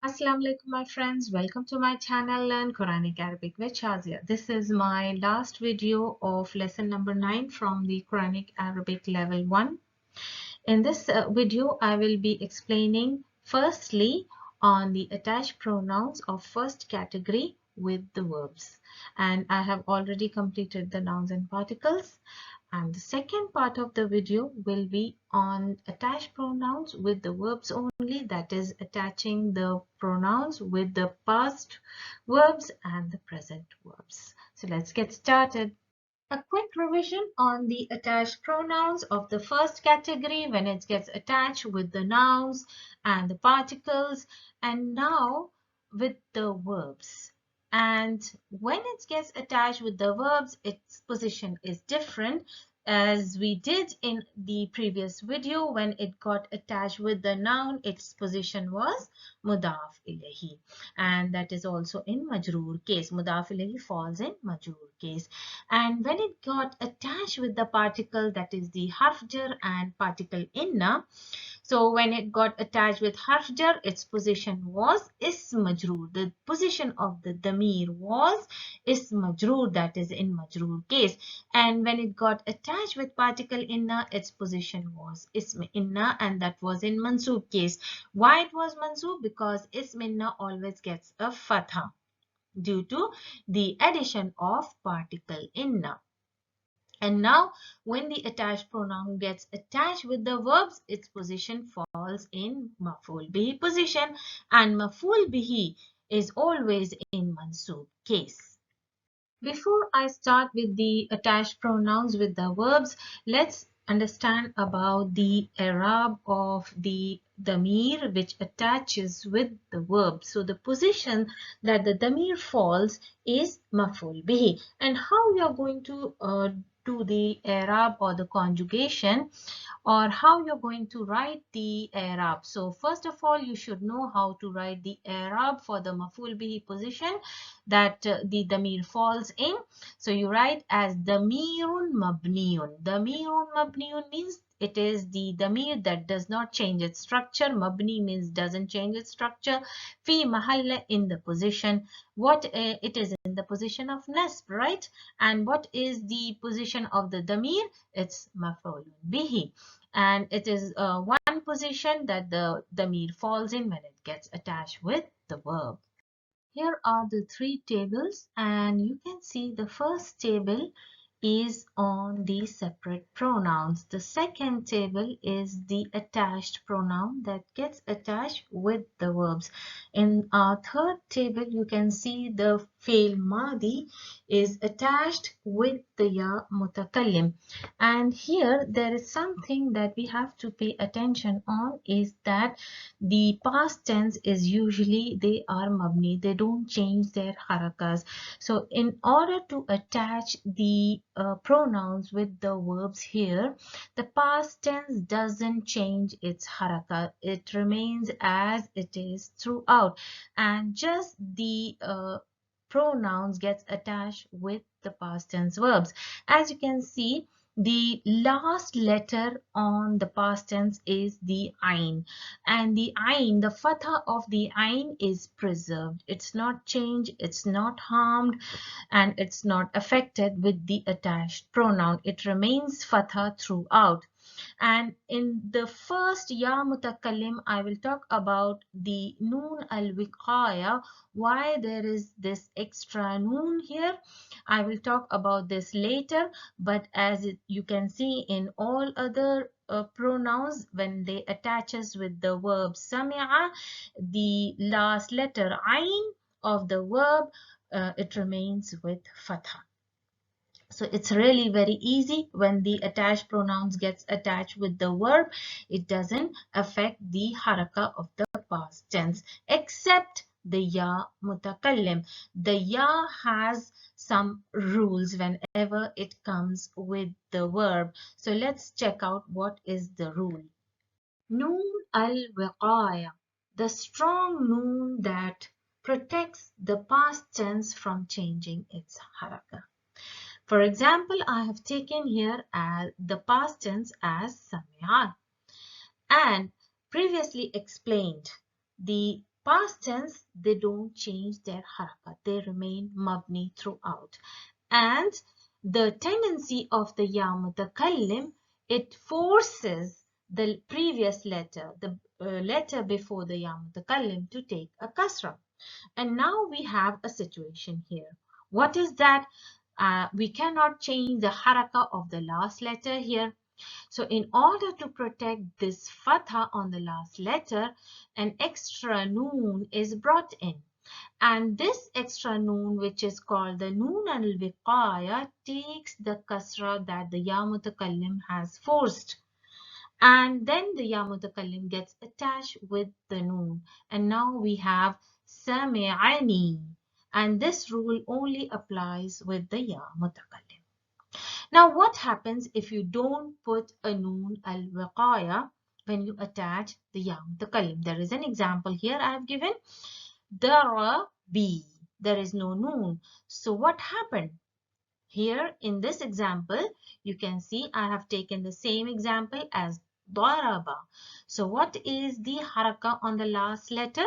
Assalamu alaikum my friends, welcome to my channel Learn Quranic Arabic with Shazia. This is my last video of lesson number 9 from the Quranic Arabic level 1. In this video I will be explaining firstly on the attached pronouns of first category with the verbs, and I have already completed the nouns and particles. And the second part of the video will be on attached pronouns with the verbs only, that is attaching the pronouns with the past verbs and the present verbs. So let's get started. A quick revision on the attached pronouns of the first category when it gets attached with the nouns and the particles, and now with the verbs. And when it gets attached with the verbs, its position is different, as we did in the previous video. When it got attached with the noun, its position was mudaf ilayhi, and that is also in majroor case. Mudaf ilayhi falls in majroor case. And when it got attached with the particle, that is the harf jar and particle inna, so when it got attached with harf jar, its position was ism majroor. The position of the damir was ism majroor, that is in majroor case. And when it got attached with particle inna, its position was ism inna, and that was in mansoob case. Why it was mansoob? Because ism inna always gets a fatha due to the addition of particle inna. And now when the attached pronoun gets attached with the verbs, its position falls in maf'ul bihi position, and maf'ul bihi is always in mansoob case. Before I start with the attached pronouns with the verbs, let's understand about the i'rab of the damir which attaches with the verb. So the position that the damir falls is maf'ul bihi, and how we are going to do the i'rab or the conjugation, or how you're going to write the i'rab. So first of all, you should know how to write the i'rab for the maf'ul bihi position that the damir falls in. So you write as damirun mabniyun. Damirun mabniyun means it is the damir that does not change its structure. Mabni means doesn't change its structure. Fi mahalla, in the position. What it is in the position of nasb, right? And what is the position of the damir? It's maf'ul bihi. And it is one position that the damir falls in when it gets attached with the verb. Here are the three tables, and you can see the first table is on the separate pronouns. The second table is the attached pronoun that gets attached with the verbs. In our third table, you can see the fail madi is attached with the ya mutakallim. And here there is something that we have to pay attention on, is that the past tense is usually they are mabni, they don't change their harakas. So in order to attach the pronouns with the verbs here, the past tense doesn't change its haraka, it remains as it is throughout, and just the pronouns gets attached with the past tense verbs. As you can see, the last letter on the past tense is the ain, and the ain, the fatha of the ain, is preserved. It's not changed, it's not harmed, and it's not affected with the attached pronoun. It remains fatha throughout. And in the first ya mutakallim, I will talk about the noon al-wiqaya, why there is this extra noon here. I will talk about this later, but as you can see in all other pronouns, when they attaches with the verb sami'a, the last letter ain of the verb, it remains with fatha. So it's really very easy. When the attached pronouns gets attached with the verb, it doesn't affect the haraka of the past tense, except the ya mutakallim. The ya has some rules whenever it comes with the verb. So let's check out what is the rule. Noon al-wiqaya, the strong noon that protects the past tense from changing its haraka. For example, I have taken here as the past tense as sami'an, and previously explained the past tense, they don't change their haraka. They remain mabni throughout. And the tendency of the ya mutakallim, it forces the previous letter, the letter before the ya mutakallim, to take a kasra. And now we have a situation here. What is that? We cannot change the haraka of the last letter here. So in order to protect this fatha on the last letter, an extra noon is brought in. And this extra noon, which is called the noon al-wiqaya, takes the kasra that the ya mutakallim has forced. And then the ya mutakallim gets attached with the noon. And now we have sami'ani. And this rule only applies with the ya mutakallim. Now what happens if you don't put a noon al-wiqaya when you attach the ya mutakallim? There is an example here I have given. Darabi. There is no noon. So what happened? Here in this example, you can see I have taken the same example as daraba. So what is the haraka on the last letter?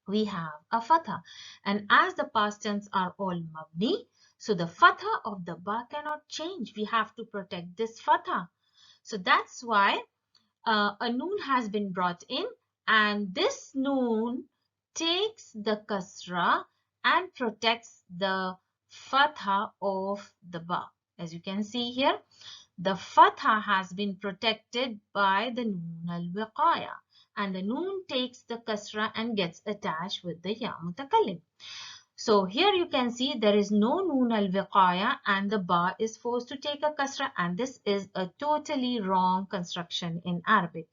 We have a fatha. And as the past tense are all mabni, so the fatha of the ba cannot change. We have to protect this fatha. So that's why a noon has been brought in, and this noon takes the kasra and protects the fatha of the ba. As you can see here, the fatha has been protected by the noon al-wiqaya, and the noon takes the kasra and gets attached with the ya mutakallim. So here you can see there is no noon al-wiqaya and the ba is forced to take a kasra, and this is a totally wrong construction in Arabic.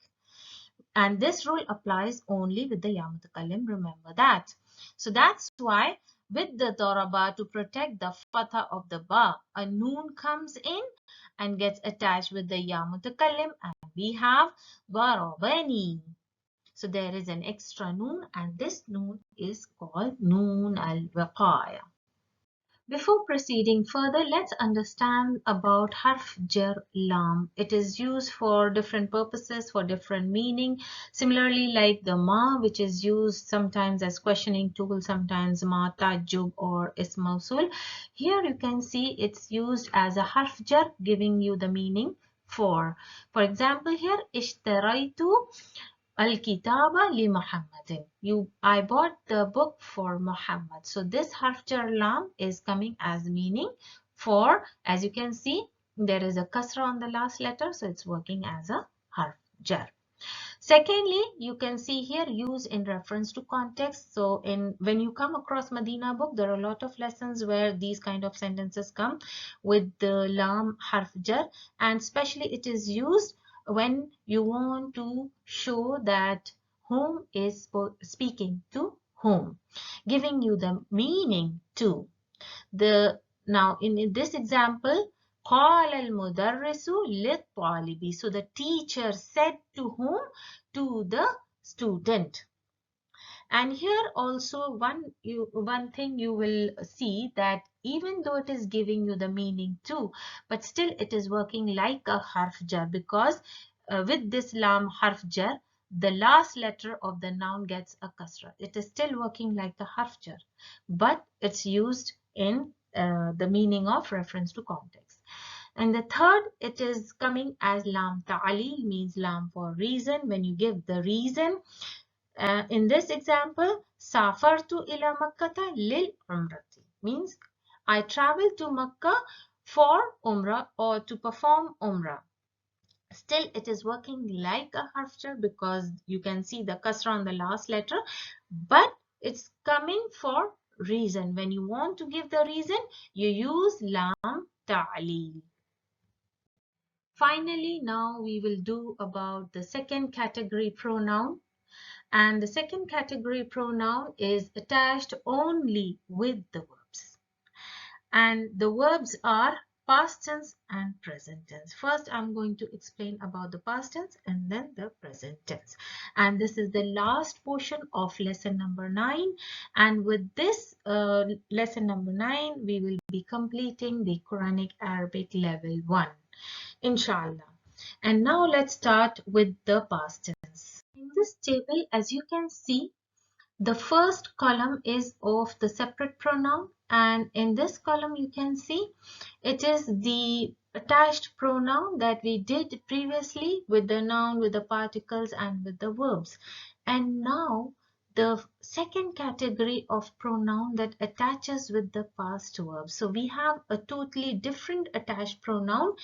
And this rule applies only with the ya mutakallim, remember that. So that's why with the daraba, to protect the fatha of the ba, a noon comes in and gets attached with the ya mutakallim, and we have darabani. So there is an extra noon, and this noon is called noon al-wiqaya. Before proceeding further, let's understand about harf jar lam. It is used for different purposes, for different meaning. Similarly, like the ma, which is used sometimes as questioning tool, sometimes ma tajub or ism mawsul. Here you can see it's used as a harf jar, giving you the meaning for. For example, here ishtaraitu Al-Kitaba li Muhammadin. I bought the book for Muhammad. So this harf jar lam is coming as meaning for. As you can see, there is a kasra on the last letter, so it's working as a harf jar. Secondly, you can see here used in reference to context. So when you come across Medina book, there are a lot of lessons where these kind of sentences come with the lam harf jar, and especially it is used when you want to show that whom is speaking to whom, giving you the meaning to. Now in this example, قال المدرس للطالب. So the teacher said to whom? To the student. And here also one thing you will see, that even though it is giving you the meaning too, but still it is working like a harf jar, because with this lam harf jar, the last letter of the noun gets a kasra. It is still working like the harf jar, but it's used in the meaning of reference to context. And the third, it is coming as lam ta'lil, means lam for reason. When you give the reason, in this example, safartu ila makkata lil umrati, means I traveled to Makkah for umrah or to perform umrah. Still it is working like a harf jar because you can see the kasra on the last letter, but it's coming for reason. When you want to give the reason, you use lam ta'lil. Finally, now we will do about the second category pronoun. And the second category pronoun is attached only with the verbs. And the verbs are past tense and present tense. First, I'm going to explain about the past tense and then the present tense. And this is the last portion of lesson number 9. And with this lesson number 9, we will be completing the Quranic Arabic level 1, inshallah. And now let's start with the past tense. In this table, as you can see, The first column is of the separate pronoun, and in this column you can see it is the attached pronoun that we did previously with the noun, with the particles and with the verbs. And now the second category of pronoun that attaches with the past verb. So we have a totally different attached pronoun.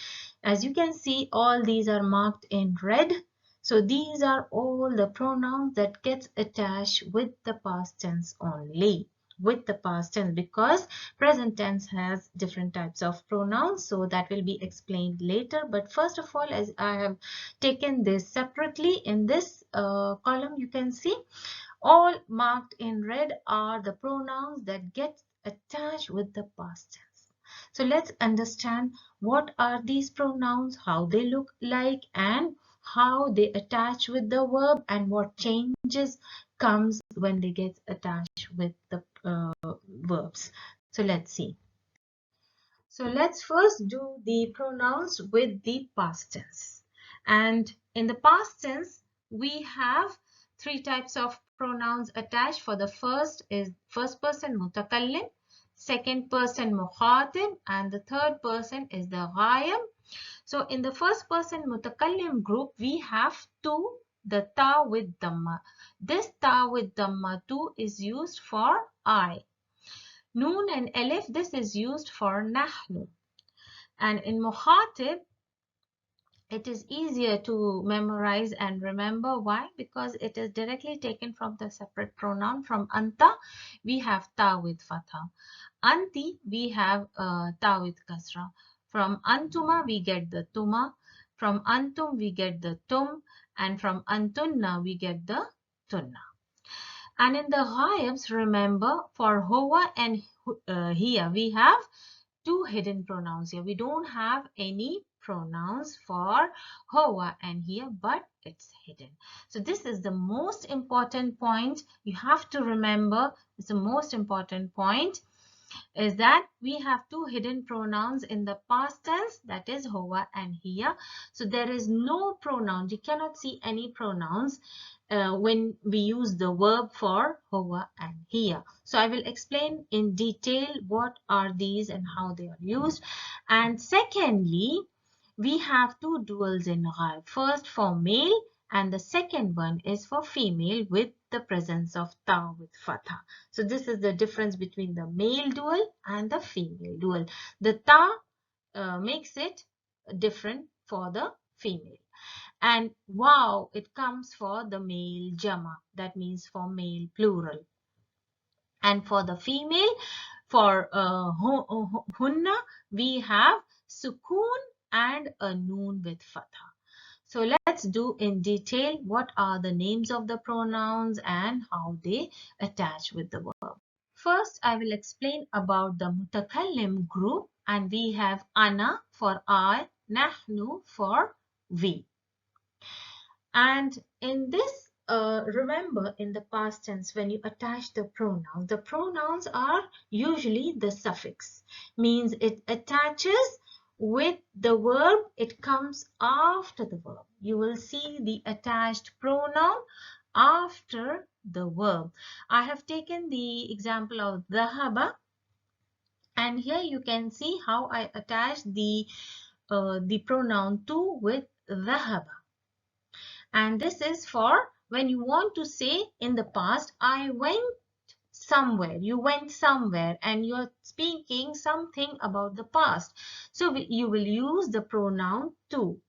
As you can see, all these are marked in red. So these are all the pronouns that gets attached with the past tense only. With the past tense, because present tense has different types of pronouns, so that will be explained later. But first of all, as I have taken this separately, in this column you can see all marked in red are the pronouns that get attached with the past tense. So let's understand what are these pronouns, how they look like, and how they attach with the verb, and what changes comes when they get attached with the verbs. So let's see. So let's first do the pronouns with the past tense. And in the past tense, we have three types of pronouns attached. For the first is first person mutakallim, second person mukhatib, and the third person is the ghaib. So in the first person mutakallim group, we have two, the ta with dhamma. This ta with dhamma too is used for I. Noon and alif, this is used for nahnu. And in mukhatib, it is easier to memorize and remember. Why? Because it is directly taken from the separate pronoun. From anta, we have ta with fatha. Anti, we have ta with kasra. From antuma, we get the tuma. From antum, we get the tum. And from antunna, we get the tunna. And in the ghaibs, remember, for huwa and hiya, we have two hidden pronouns here. We don't have any pronouns for huwa and here, but it's hidden. So this is the most important point you have to remember. It's the most important point is that we have two hidden pronouns in the past tense, that is huwa and hiya. So there is no pronoun. You cannot see any pronouns when we use the verb for huwa and hiya. So I will explain in detail what are these and how they are used. And secondly, we have two duals in ghaib. First for male, and the second one is for female with the presence of ta with fatha. So this is the difference between the male dual and the female dual. The ta makes it different for the female. And wow, it comes for the male jama, that means for male plural. And for the female, for hunna, we have sukoon and a noon with fatha. So let's do in detail what are the names of the pronouns and how they attach with the verb. First, I will explain about the mutakallim group, and we have ana for I, nahnu for we. And in this, remember in the past tense, when you attach the pronouns are usually the suffix, means it attaches with the verb, it comes after the verb. You will see the attached pronoun after the verb. I have taken the example of dhahaba, and here you can see how I attach the pronoun to with dhahaba. And this is for when you want to say in the past, I went somewhere. You went somewhere and you're speaking something about the past. So you will use the pronoun to.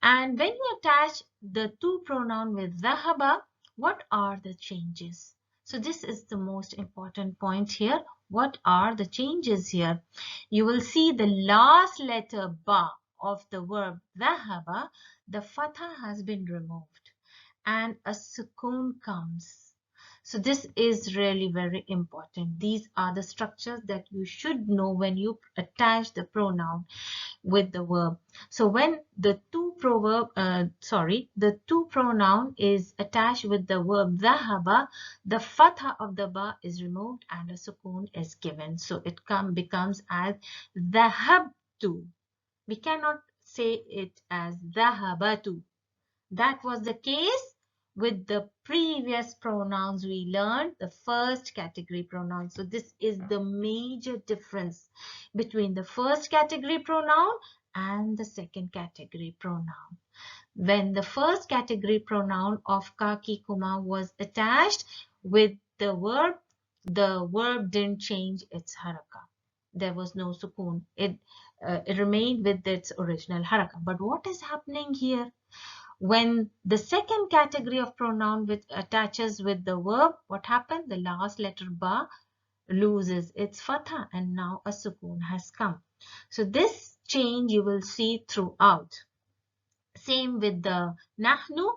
And when you attach the to pronoun with dhahaba, what are the changes? So this is the most important point here. What are the changes here? You will see the last letter ba of the verb dhahaba, the fatha has been removed and a sukoon comes. So this is really very important. These are the structures that you should know when you attach the pronoun with the verb. So when the the to pronoun is attached with the verb dhahaba, the fatha of the ba is removed and a sukoon is given. So it becomes as dhahabtu. We cannot say it as dhahabatu. That was the case with the previous pronouns we learned, the first category pronoun. So this is the major difference between the first category pronoun and the second category pronoun. When the first category pronoun of kaki kuma was attached with the verb didn't change its haraka. There was no sukoon. It remained with its original haraka. But what is happening here? When the second category of pronoun which attaches with the verb, what happened? The last letter ba loses its fatha and now a sukoon has come. So this change you will see throughout. Same with the nahnu.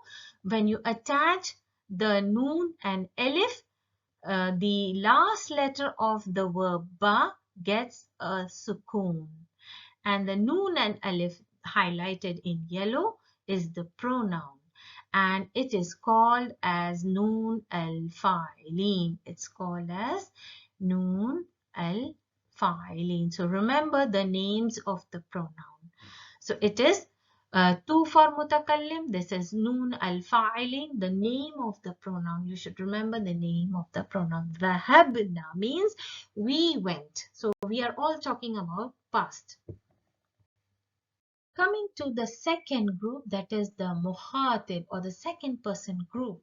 When you attach the noon and elif, the last letter of the verb ba gets a sukoon. And the noon and alif highlighted in yellow is the pronoun. And it is called as noon al-fa'ilin. It's called as noon al-fa'ilin. So remember the names of the pronoun. So it is tu for mutakallim. This is noon al-fa'ilin, the name of the pronoun. You should remember the name of the pronoun. Dhahabna means we went. So we are all talking about past. Coming to the second group, that is the muhatib or the second person group.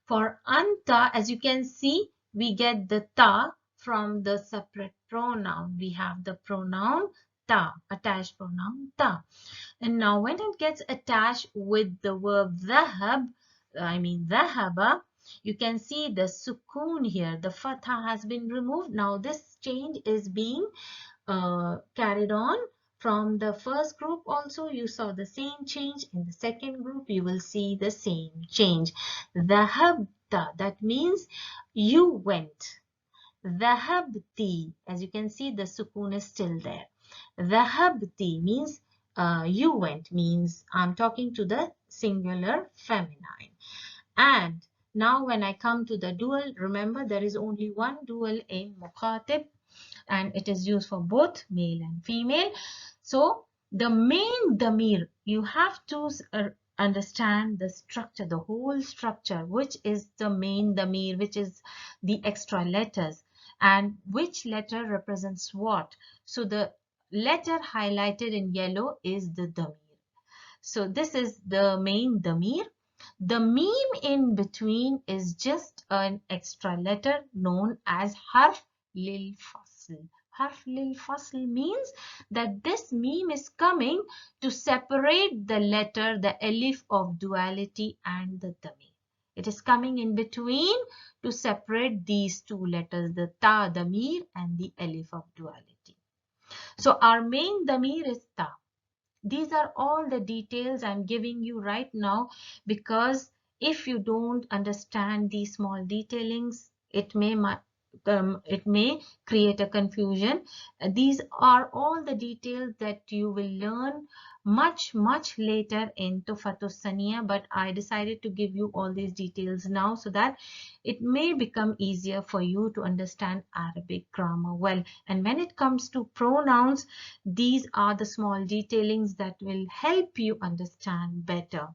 For anta, as you can see, we get the ta from the separate pronoun. We have the pronoun ta, attached pronoun ta. And now when it gets attached with the verb dhahab, dhahaba, you can see the sukoon here. The fatha has been removed. Now this change is being carried on. From the first group also you saw the same change. In the second group you will see the same change. Dhahabta, that means you went. Dhahabti, as you can see the sukoon is still there. Dhahabti means you went, means I'm talking to the singular feminine. And now when I come to the dual, remember there is only one dual in mukhatib and it is used for both male and female. So the main damir, you have to understand the structure, the whole structure, which is the main damir, which is the extra letters and which letter represents what. So the letter highlighted in yellow is the damir. So this is the main damir. The meme in between is just an extra letter known as harf lil fasl. Harf lil fasl means that this meme is coming to separate the letter, the alif of duality and the damir. It is coming in between to separate these two letters, the ta damir and the alif of duality. So our main damir is ta. These are all the details I'm giving you right now, because if you don't understand these small detailings, it may create a confusion. These are all the details that you will learn much later in Tuhfatus Saniya, but I decided to give you all these details now so that it may become easier for you to understand Arabic grammar well. And when it comes to pronouns, these are the small detailings that will help you understand better.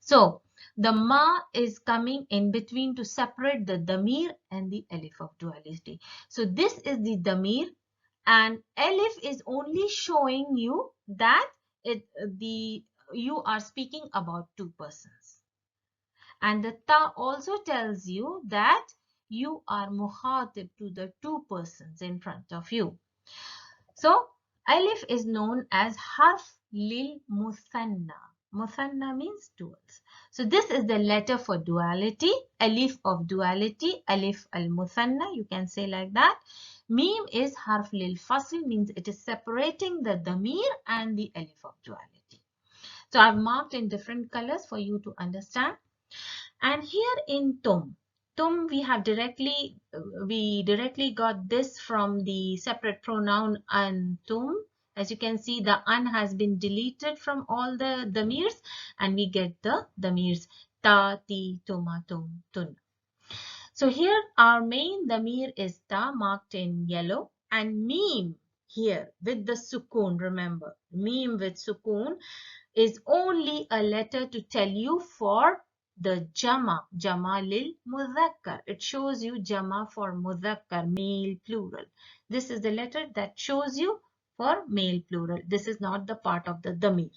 So the ma is coming in between to separate the damir and the alif of duality. So this is the damir, and alif is only showing you that you are speaking about two persons. And the ta also tells you that you are muhatib to the two persons in front of you. So alif is known as harf lil muthanna. Muthanna means duals. So this is the letter for duality, alif of duality, alif al-muthanna, you can say like that. Mim is harf lil fasl, means it is separating the damir and the alif of duality. So I've marked in different colors for you to understand. And here in tum we directly got this from the separate pronoun antum. As you can see, the an has been deleted from all the damirs and we get the damirs ta, ti, tuma, tum, tun. So here our main damir is ta, marked in yellow, and meme here with the sukoon. Remember, meme with sukoon is only a letter to tell you for the jama lil mudhakkar. It shows you jama for mudhakkar, male plural. This is the letter that shows you for male plural. This is not the part of the damir.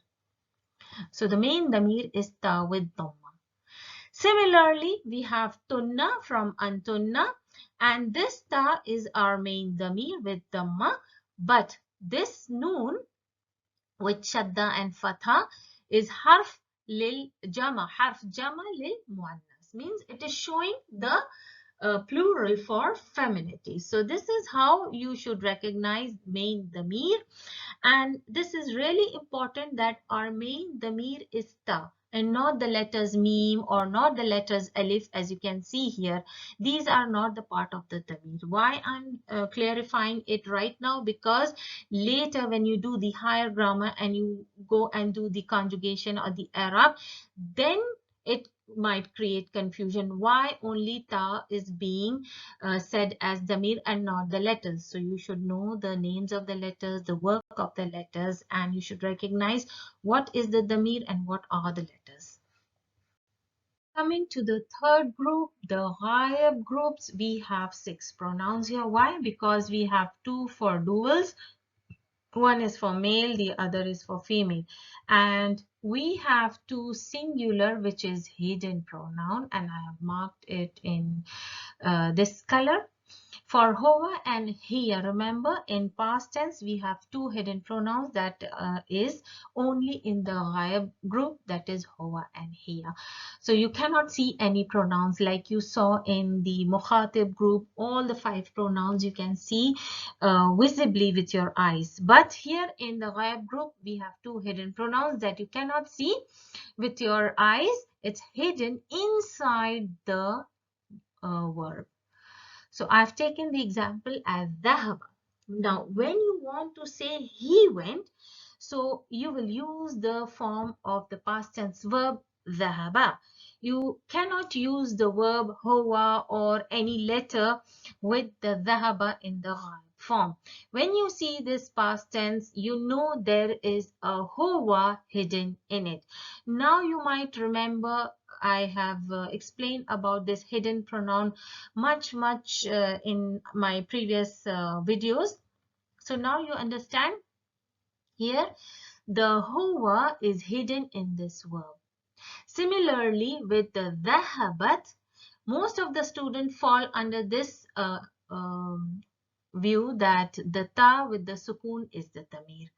So the main damir is ta with dhamma. Similarly, we have tunna from antunna, and this ta is our main damir with dhamma, but this noon with shadda and fatha is harf jama lil muannas, means it is showing the plural for femininity. So this is how you should recognize main damir, and this is really important that our main damir is ta and not the letters meme or not the letters alif. As you can see here, these are not the part of the damir. Why I'm clarifying it right now? Because later when you do the higher grammar and you go and do the conjugation or the Arab, then it might create confusion why only ta is being said as damir and not the letters. So you should know the names of the letters, the work of the letters, and you should recognize what is the damir and what are the letters. Coming to the third group, the ghaib groups, we have 6 pronouns here. Why? Because we have 2 for duals. One is for male, the other is for female. And we have 2 singular, which is hidden pronoun, and I have marked it in this color. For Hova and Hiya, remember in past tense we have 2 hidden pronouns that is only in the Ghaib group, that is Hova and Hiya. So you cannot see any pronouns like you saw in the Mukhatib group. All the 5 pronouns you can see visibly with your eyes. But here in the Ghaib group we have 2 hidden pronouns that you cannot see with your eyes. It's hidden inside the verb. So I've taken the example as dhahaba. Now, when you want to say he went, so you will use the form of the past tense verb dhahaba. You cannot use the verb huwa or any letter with the dhahaba in the ghaib form. When you see this past tense, you know there is a huwa hidden in it. Now you might remember I have explained about this hidden pronoun much in my previous videos. So now you understand here the huwa is hidden in this verb. Similarly with the dhahabat, most of the students fall under this view that the ta with the sukoon is the damir,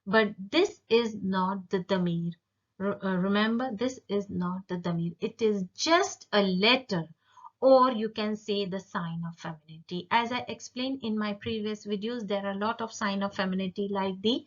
but this is not the damir. Remember, this is not the damir. It is just a letter, or you can say the sign of femininity. As I explained in my previous videos, there are a lot of sign of femininity like the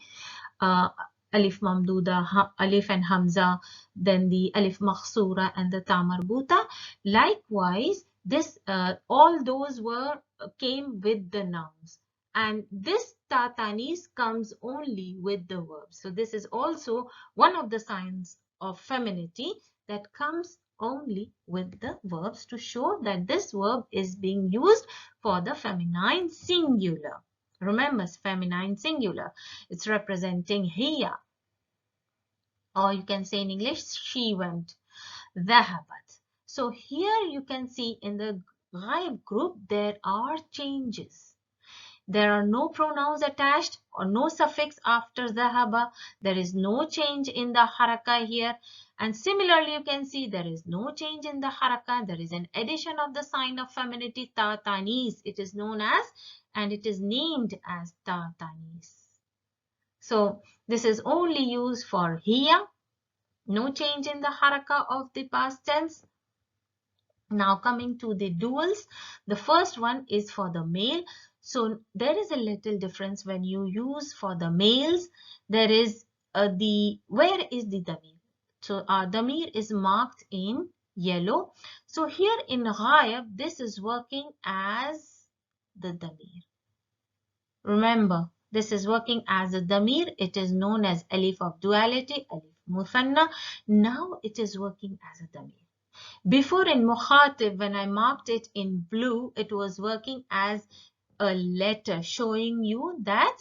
uh, alif mamduda, alif and hamza, then the alif makhsura and the ta marbuta. Likewise, this all those were came with the nouns, and this ta tanis comes only with the verbs. So this is also one of the signs of femininity that comes only with the verbs to show that this verb is being used for the feminine singular. Remember, feminine singular. It's representing hiya. Or you can say in English, she went. Dhahabat. So here you can see in the ghaib group, there are changes. There are no pronouns attached or no suffix after dhahaba. There is no change in the haraka here. And similarly, you can see there is no change in the haraka. There is an addition of the sign of femininity, ta tanis. It is known as, and it is named as ta tanis. So this is only used for hiya. No change in the haraka of the past tense. Now coming to the duals, the first one is for the male. So there is a little difference when you use for the males. There is where is the damir? So our damir is marked in yellow. So here in ghaib, this is working as the damir. Remember, this is working as a damir. It is known as alif of duality, alif muthanna. Now it is working as a damir. Before in Mukhatib, when I marked it in blue, it was working as a letter showing you that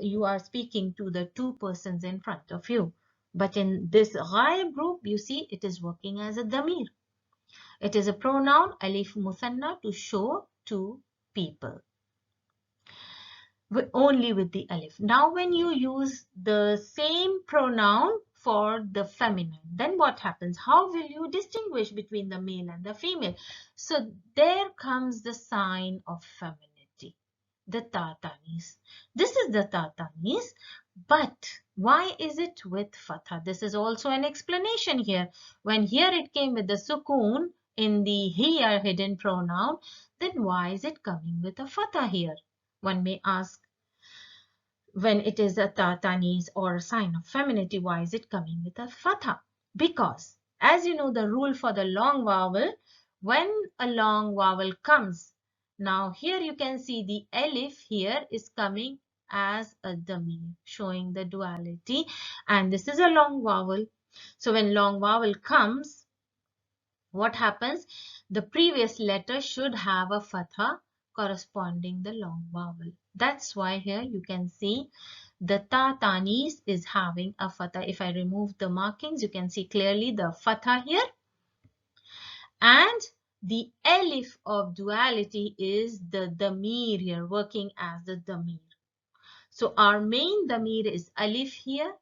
you are speaking to the 2 persons in front of you. But in this ghaib group, you see it is working as a damir. It is a pronoun alif musanna to show two people. Only with the alif. Now when you use the same pronoun for the feminine, then what happens? How will you distinguish between the male and the female? So there comes the sign of femininity, the tatanis. This is the tatanis, but why is it with fatha? This is also an explanation here. When here it came with the sukoon in the here hidden pronoun, then why is it coming with a fatha here? One may ask, when it is a tatanis or a sign of femininity, why is it coming with a fatha? Because, as you know, the rule for the long vowel, when a long vowel comes, now here you can see the alif here is coming as a damir, showing the duality, and this is a long vowel. So when long vowel comes, what happens? The previous letter should have a fatha corresponding the long vowel. That's why here you can see the ta tanis is having a fatha. If I remove the markings, you can see clearly the fatha here. And the alif of duality is the damir here, working as the damir. So our main damir is alif here.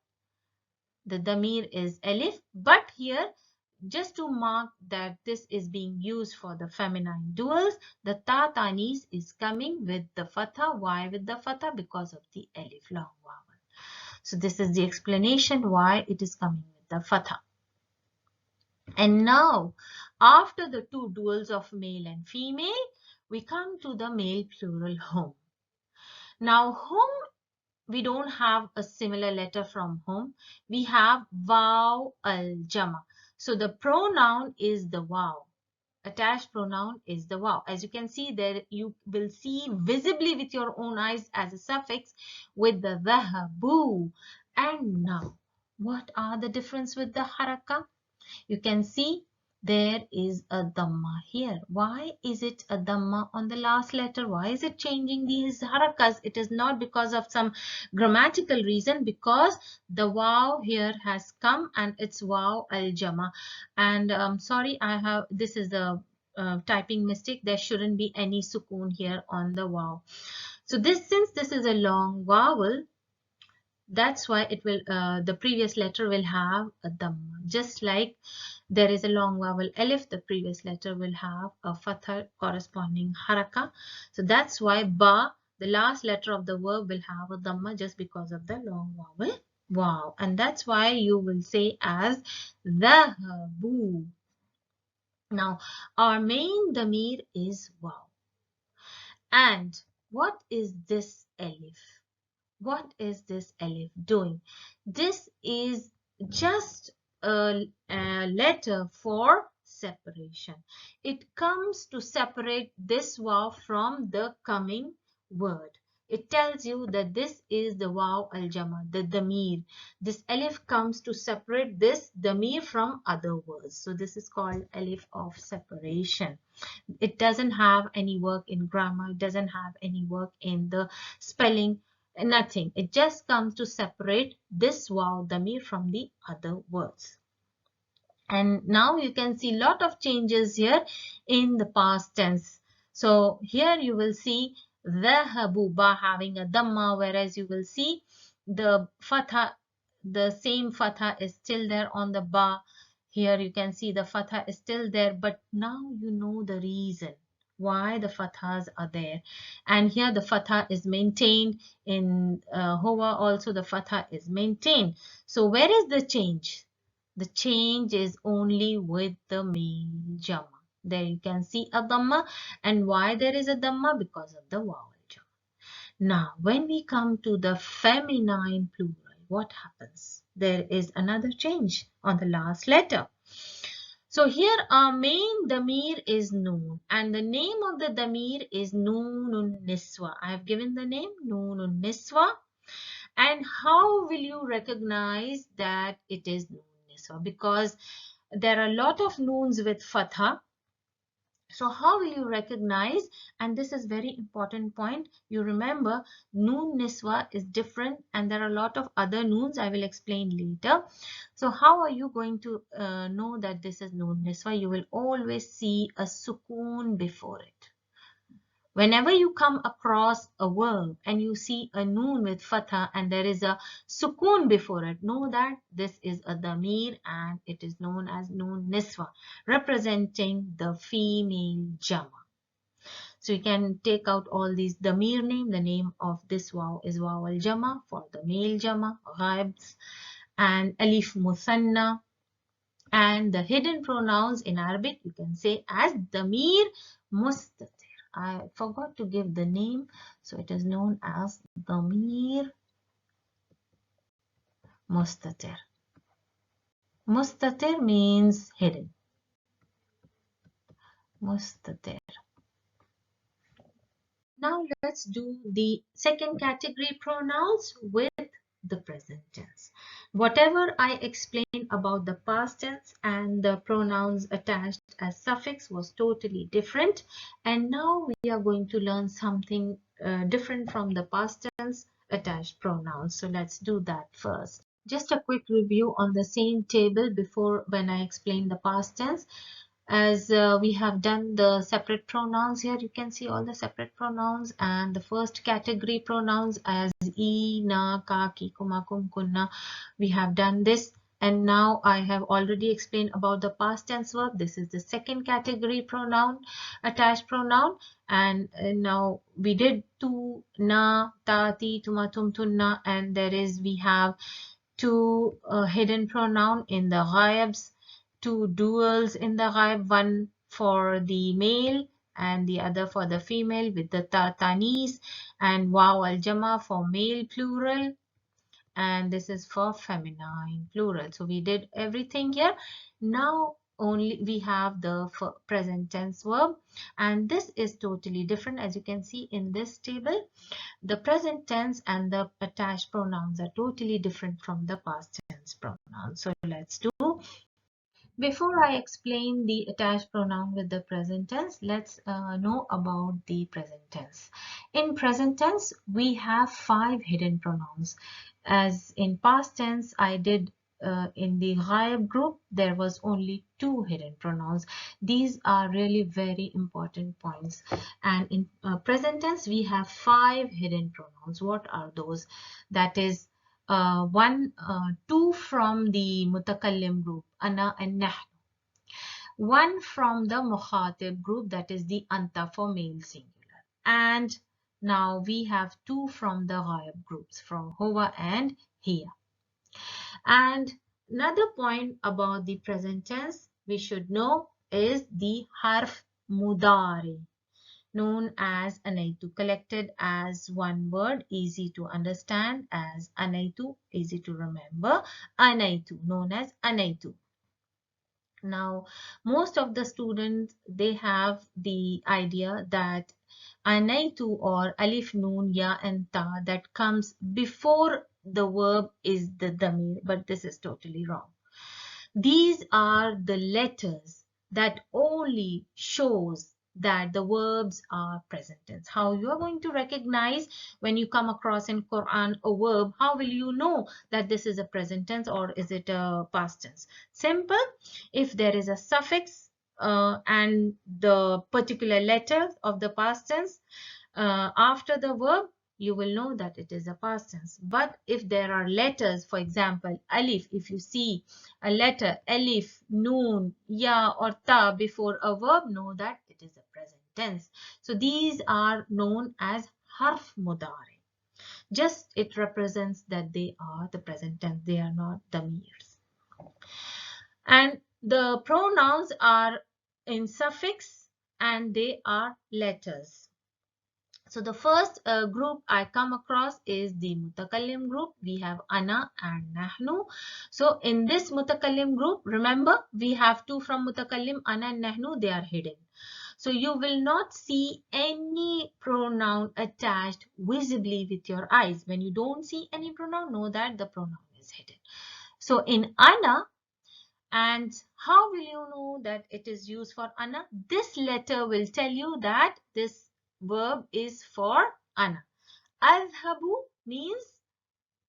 The damir is alif, but here, just to mark that this is being used for the feminine duals, the ta tanis is coming with the fatha. Why with the fatha? Because of the alif long vowel. So this is the explanation why it is coming with the fatha. And now, after the two duals of male and female, we come to the male plural home. Now, home, we don't have a similar letter from home. We have waw al jama. So the pronoun is the waw. Attached pronoun is the waw. As you can see there, you will see visibly with your own eyes as a suffix with the dhahabu. And now, what are the difference with the haraka? You can see there is a dhamma here. Why is it a dhamma on the last letter? Why is it changing these harakas? It is not because of some grammatical reason, because the waw here has come and it's waw al jama. And sorry, this is a typing mistake. There shouldn't be any sukoon here on the waw. So since this is a long vowel, that's why it will the previous letter will have a dhamma. Just like there is a long vowel alif, the previous letter will have a fatha corresponding haraka. So that's why ba, the last letter of the verb, will have a dhamma just because of the long vowel wow. And that's why you will say as dhahabu. Now our main damir is wow. And what is this alif? What is this alif doing? This is just a letter for separation. It comes to separate this waw from the coming word. It tells you that this is the waw al-jama, the damir. This alif comes to separate this damir from other words. So this is called alif of separation. It doesn't have any work in grammar. It doesn't have any work in the spelling. Nothing. It just comes to separate this waw damir from the other words. And now you can see a lot of changes here in the past tense. So here you will see dhahabu, ba having a dhamma, whereas you will see the fatha, the same fatha is still there on the ba. Here you can see the fatha is still there, but now you know the reason why the fathas are there. And here the fatha is maintained. In Hoa also the fatha is maintained. So where is the change? The change is only with the main jama. There you can see a dhamma. And why there is a dhamma? Because of the vowel jama. Now when we come to the feminine plural, what happens? There is another change on the last letter. So here our main damir is noon, and the name of the damir is noonun niswa. I have given the name noonun niswa. And how will you recognize that it is noon niswa? Because there are a lot of noons with fatha. So how will you recognize? And this is very important point. You remember noon niswa is different and there are a lot of other noons I will explain later. So how are you going to know that this is noon niswa? You will always see a sukoon before it. Whenever you come across a verb and you see a noon with fatha and there is a sukoon before it, know that this is a damir and it is known as noon niswa, representing the female jama. So you can take out all these damir name. The name of this waw is waw al jama for the male jama, ghaibs, and alif musanna. And the hidden pronouns in Arabic you can say as damir mustatir. I forgot to give the name, so it is known as damir mustatir. Mustatir means hidden. Mustatir. Now let's do the second category pronouns with the present tense. Whatever I explained about the past tense and the pronouns attached as suffix was totally different, and now we are going to learn something different from the past tense attached pronouns. So let's do that first. Just a quick review on the same table before when I explained the past tense. As we have done the separate pronouns here, you can see all the separate pronouns, and the first category pronouns as e, na, ka, ki, kuma, kum, kunna, we have done this. And now I have already explained about the past tense verb. This is the second category pronoun, attached pronoun. And now we did tu, na, ta, ti, tuma, tum, tunna, and we have two hidden pronoun in the ghaibs, two duals in the ghaib, one for the male and the other for the female with the ta tanis, and waw al jama for male plural, and this is for feminine plural. So we did everything here. Now only we have the present tense verb, and this is totally different. As you can see in this table, the present tense and the attached pronouns are totally different from the past tense pronouns. So let's do. Before I explain the attached pronoun with the present tense, let's know about the present tense. In present tense, we have 5 hidden pronouns. As in past tense, I did in the ghaib group, there was only 2 hidden pronouns. These are really very important points. And in present tense, we have 5 hidden pronouns. What are those? That is two from the mutakallim group, ana and nahnu. One from the mukhatib group, that is the anta for male singular. And now we have 2 from the ghaib groups, from huwa and hiya. And another point about the present tense we should know is the harf mudari, known as anaitu, collected as one word, easy to understand as anaitu, easy to remember, anaitu, known as anaitu. Now, most of the students, they have the idea that anaitu or alif, noon, ya and ta that comes before the verb is the damir, but this is totally wrong. These are the letters that only shows that the verbs are present tense. How you are going to recognize when you come across in Quran a verb, how will you know that this is a present tense or is it a past tense? Simple. If there is a suffix and the particular letter of the past tense after the verb, you will know that it is a past tense. But if there are letters, for example, alif, if you see a letter alif, noon, ya or ta before a verb, know that it is a present tense. So these are known as harf mudari. Just it represents that they are the present tense, they are not damirs. And the pronouns are in suffix and they are letters. So the first group I come across is the mutakallim group. We have ana and nahnu. So in this mutakallim group, remember we have 2 from mutakallim, ana and nahnu, they are hidden. So you will not see any pronoun attached visibly with your eyes. When you don't see any pronoun, know that the pronoun is hidden. So in ana and How will you know that it is used for ana? This letter will tell you that this verb is for ana. Azhabu means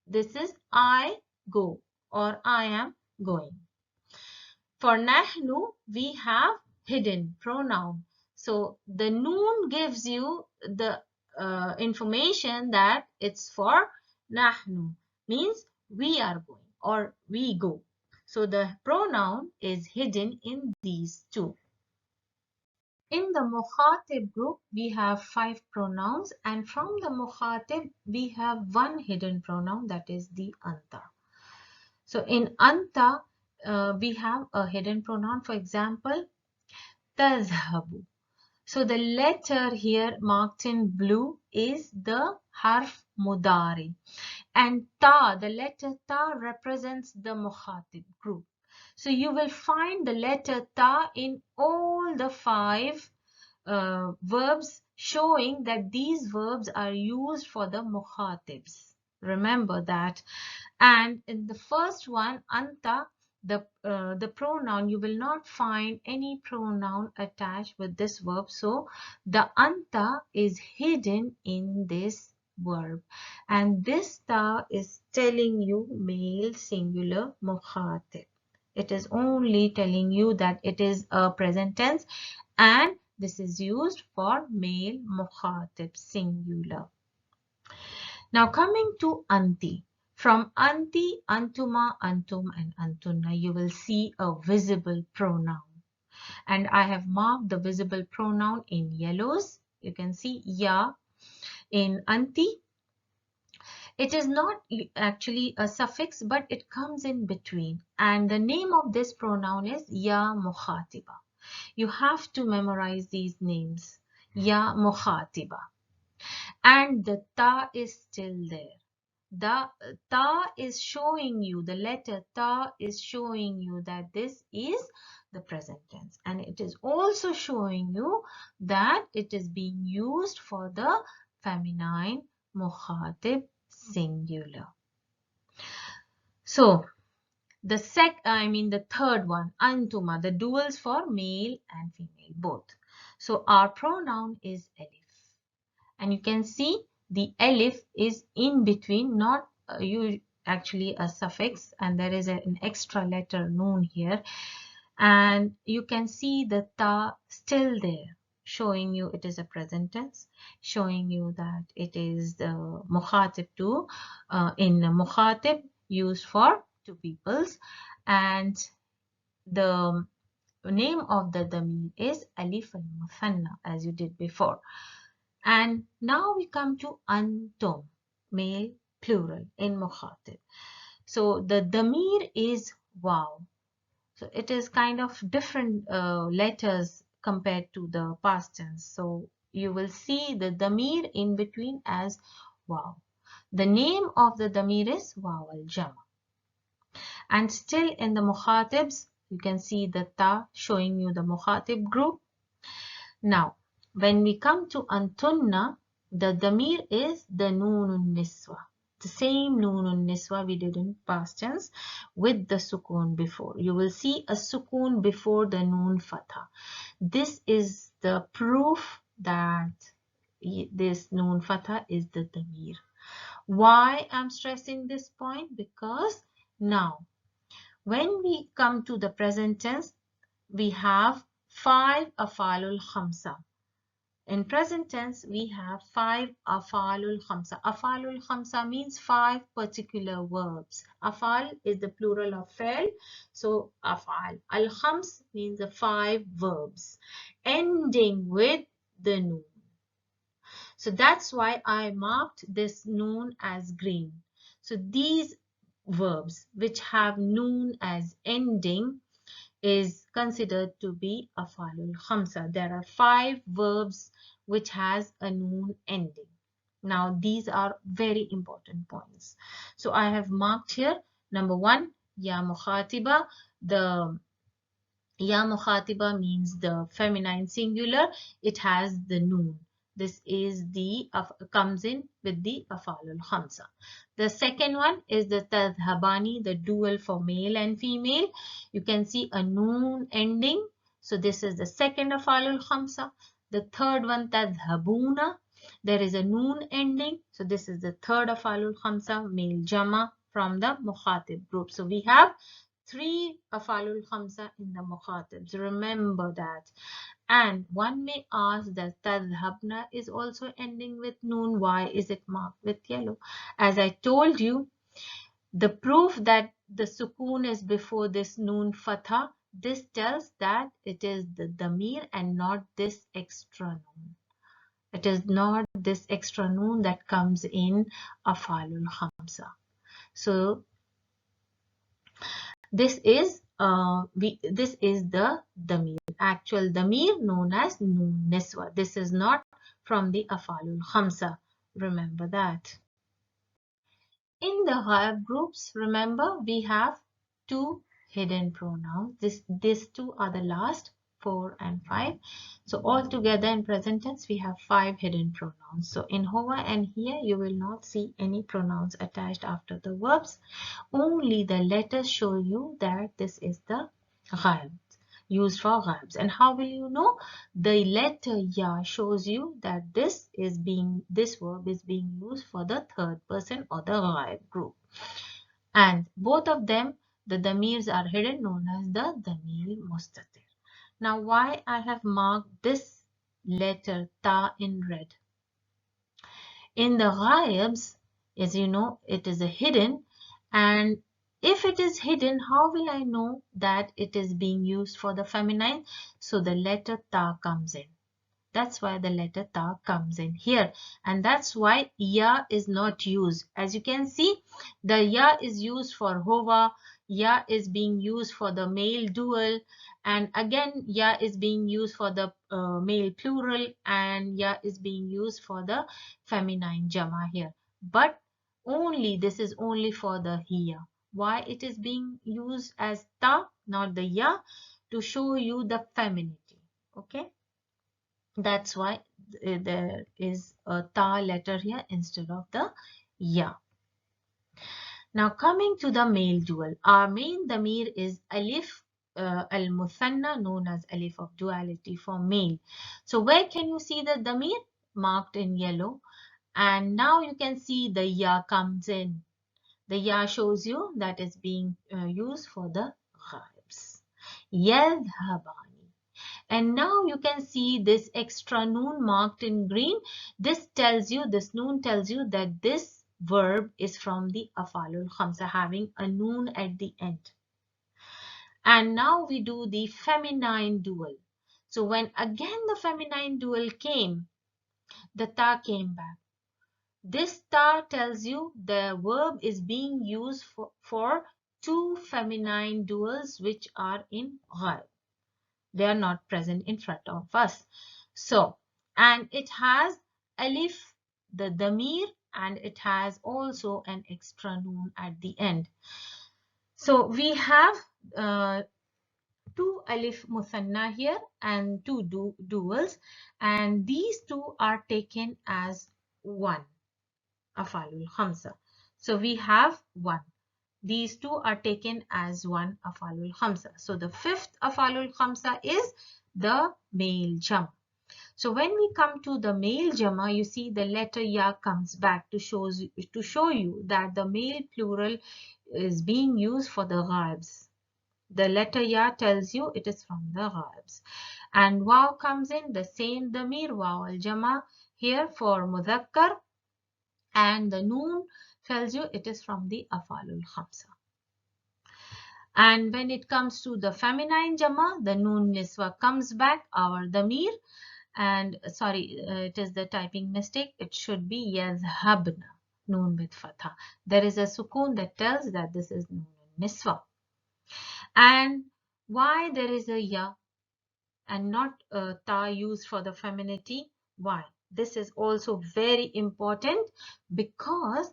this is I go or I am going. For nahnu, we have hidden pronoun. So the noon gives you the information that it's for nahnu, means we are going or we go. So the pronoun is hidden in these two. In the mukhatib group, we have 5 pronouns, and from the mukhatib, we have one hidden pronoun, that is the anta. So in anta, we have a hidden pronoun. For example, tazhabu. So the letter here marked in blue is the harf mudari, and ta, the letter ta, represents the mukhatib group. So you will find the letter ta in all the 5 verbs, showing that these verbs are used for the mukhatibs. Remember that. And in the first one, anta, the pronoun, you will not find any pronoun attached with this verb. So the anta is hidden in this verb. And this ta is telling you male singular mukhatib. It is only telling you that it is a present tense and this is used for male mukhatib singular. Now coming to anti. From anti, antuma, antum and antunna, you will see a visible pronoun. And I have marked the visible pronoun in yellows. You can see ya in anti. It is not actually a suffix, but it comes in between. And the name of this pronoun is ya mukhatiba. You have to memorize these names. Ya mukhatiba. And the ta is still there. The ta is showing you, the letter ta is showing you that this is the present tense. And it is also showing you that it is being used for the feminine mukhatib singular. So the third one, antuma, the duals for male and female both. So our pronoun is alif. And you can see the alif is in between, not actually a suffix, and there is an extra letter noon here. And you can see the ta still there, showing you it is a present tense, showing you that it is the mukhatib too, in mukhatib used for two peoples. And the name of the damir is alif al-muthanna, as you did before. And now we come to antum, male plural in mukhatib. So the damir is wow. So it is kind of different letters compared to the past tense. So you will see the damir in between as wow. The name of the damir is waw al-jama. And still in the mukhatibs, you can see the ta showing you the mukhatib group. Now, when we come to antunna, the damir is the noonun niswa. The same noonun niswa we did in past tense with the sukoon before. You will see a sukoon before the noon fatha. This is the proof that this noon fatha is the damir. Why I'm stressing this point? Because now, when we come to the present tense, we have 5 afalul khamsa. In present tense, we have 5 afalul khamsa. Afalul khamsa means 5 particular verbs. Afal is the plural of fa'al, so afal. Al khams means the 5 verbs ending with the noon. So that's why I marked this noon as green. So these verbs which have noon as ending is considered to be afalul khamsa. There are 5 verbs which has a noon ending. Now these are very important points. So I have marked here number 1, ya mukhatiba. The ya mukhatiba means the feminine singular. It has the noon. This is the comes in with the afalul khamsa. The second one is the tadhhabani, the dual for male and female. You can see a noon ending. So this is the second afalul khamsa. The third one, tadhhabuna. There is a noon ending. So this is the third afalul khamsa, male jama from the mukhatib group. So we have three afalul khamsa in the mukhatibs. Remember that. And one may ask that tadhhabna is also ending with noon. Why is it marked with yellow? As I told you, the proof that the sukoon is before this noon fatha, this tells that it is the damir and not this extra noon. It is not this extra noon that comes in afalul khamsa. So this is the damir, actual damir known as noon niswa. This is not from the afalul khamsa. Remember that. In the ghaib groups, remember we have two hidden pronouns. These two are the last, 4 and 5. So altogether in present tense we have 5 hidden pronouns. So in huwa and here you will not see any pronouns attached after the verbs. Only the letters show you that this is the ghaib, used for ghaibs. And how will you know? The letter ya shows you that this verb is being used for the third person or the ghaib group. And both of them, the damirs are hidden, known as the damir mustatir. Now why I have marked this letter ta in red? In the ghaibs, as you know, it is a hidden, and if it is hidden, how will I know that it is being used for the feminine? So the letter ta comes in. That's why the letter ta comes in here, and that's why ya is not used. As you can see, the ya is used for hova, ya is being used for the male dual, and again ya is being used for the male plural, and ya is being used for the feminine jama here. But only this is only for the hiya. Why it is being used as ta, not the ya? To show you the femininity. Okay. That's why there is a ta letter here instead of the ya. Now coming to the male dual, our main damir is alif al-muthanna, known as alif of duality for male. So where can you see the damir? Marked in yellow. And now you can see the ya comes in. The ya shows you that is being used for the ghaibs. Yadhhabani. And now you can see this extra noon marked in green. This noon tells you that this verb is from the afalul khamsa, having a noon at the end. And now we do the feminine dual. So when again the feminine dual came, the ta came back. This ta tells you the verb is being used for two feminine duals which are in ghaib. They are not present in front of us. So, and it has alif, the damir, and it has also an extra noon at the end. So we have two alif muthanna here and two duals, and these two are taken as one afalul khamsa. So we have one. These two are taken as one afalul khamsa. So the fifth afalul khamsa is the male jama. So when we come to the male jama, you see the letter ya comes back to show you that the male plural is being used for the ghaibs. The letter ya tells you it is from the ghaibs. And waw comes in, the same damir, waw al jama here for mudhakkar, and the noon tells you it is from the afalul khamsa. And when it comes to the feminine jama, the noon niswa comes back, our damir, and sorry, it is the typing mistake. It should be yazhabna, noon with fatha. There is a sukoon that tells that this is noon niswa. And why there is a ya and not ta used for the femininity? Why? This is also very important because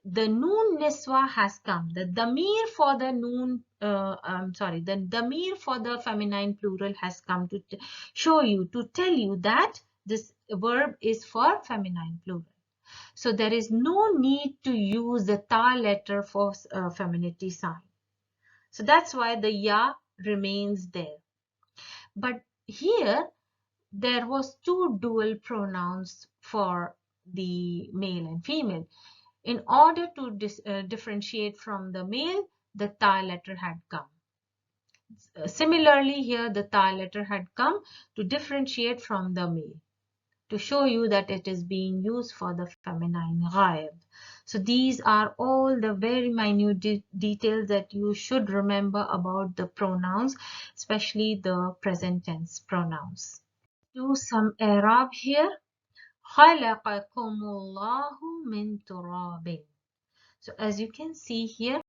the noon niswa has come. The damir for the noon, the damir for the feminine plural has come to show you, to tell you that this verb is for feminine plural. So there is no need to use the ta letter for femininity sign. So that's why the ya remains there. But here there was two dual pronouns for the male and female. In order to differentiate from the male, the ta letter had come. Similarly, here the ta letter had come to differentiate from the male, to show you that it is being used for the feminine ghaib. So these are all the very minute details that you should remember about the pronouns, especially the present tense pronouns. Do some Arab here. خَلَقَكُمُ اللَّهُ مِن تُرَابٍ. So as you can see here,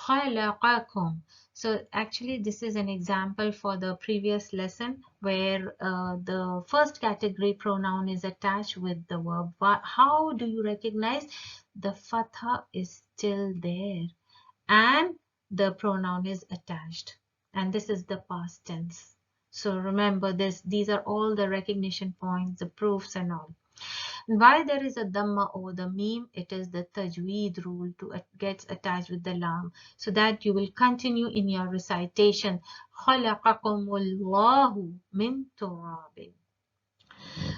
خَلَقَكُم. So actually this is an example for the previous lesson where the first category pronoun is attached with the verb. How do you recognize? The fatha is still there and the pronoun is attached, and this is the past tense. So remember this, these are all the recognition points, the proofs and all. Why there is a dhamma over the meme? It is the tajweed rule to gets attached with the lam, so that you will continue in your recitation. خَلَقَكُمُ اللَّهُ مِن تُرَابٍ.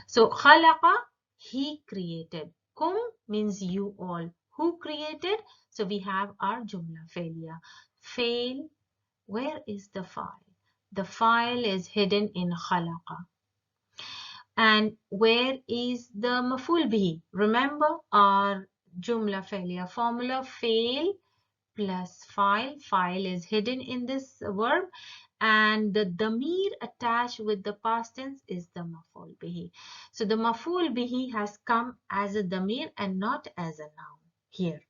So khalaqa, he created. Kum means you all. Who created? So we have our jumla failure. Fail, where is the file? The file is hidden in khalaqa. And where is the maful bihi? Remember our jumla failure formula, fail plus file. File is hidden in this verb, and the damir attached with the past tense is the maful bihi. So the maful bihi has come as a damir and not as a noun here.